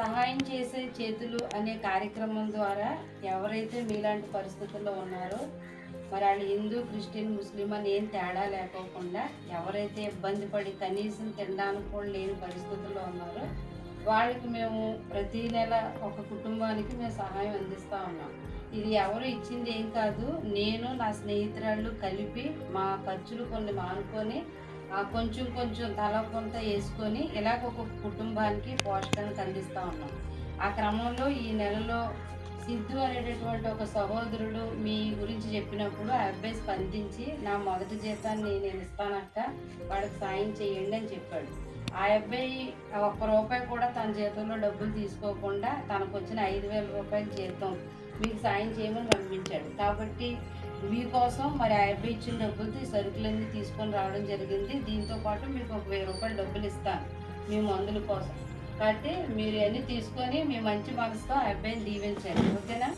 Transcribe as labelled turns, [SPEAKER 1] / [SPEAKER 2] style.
[SPEAKER 1] సహాయం చేసే చేతులు అనే కార్యక్రమం ద్వారా ఎవరైతే మీలాంటి పరిస్థితుల్లో ఉన్నారో మరి వాళ్ళు హిందూ, క్రిస్టియన్, ముస్లిం అని ఏం తేడా లేకోకుండా ఎవరైతే ఇబ్బంది పడి కనీసం తినడానికి కూడా లేని పరిస్థితుల్లో ఉన్నారో వాళ్ళకి మేము ప్రతీ నెల ఒక కుటుంబానికి మేము సహాయం అందిస్తూ ఉన్నాం. ఇది ఎవరు ఇచ్చింది ఏం కాదు, నేను నా స్నేహితురాళ్ళు కలిపి మా ఖర్చులు కొన్ని మానుకొని కొంచెం కొంచెం తల కొంత వేసుకొని ఇలాగ ఒక కుటుంబానికి పోషకానికి అందిస్తూ ఉన్నాం. ఆ క్రమంలో ఈ నెలలో సిద్ధు అనేటటువంటి ఒక సహోదరుడు మీ గురించి చెప్పినప్పుడు ఆ అబ్బాయి స్పందించి నా మొదటి జీతాన్ని నేను ఇస్తానక్క, వాడికి సాయం చేయండి అని చెప్పాడు. ఆ అబ్బాయి ఒక్క రూపాయి కూడా తన జీతంలో డబ్బులు తీసుకోకుండా తనకు వచ్చిన 5,000 రూపాయల జీతం మీకు సాయం చేయమని పంపించాడు. కాబట్టి మీకోసం మరి ఆ అబ్బాయి ఇచ్చిన డబ్బులతో ఈ సరుకులన్నీ తీసుకొని రావడం జరిగింది. దీంతో పాటు మీకు ఒక 1,000 రూపాయలు డబ్బులు ఇస్తాను మీ మందుల కోసం. కాబట్టి మీరు అన్నీ తీసుకొని మీ మంచి మనసుతో ఆ అబ్బాయిని దీవించండి, ఓకేనా?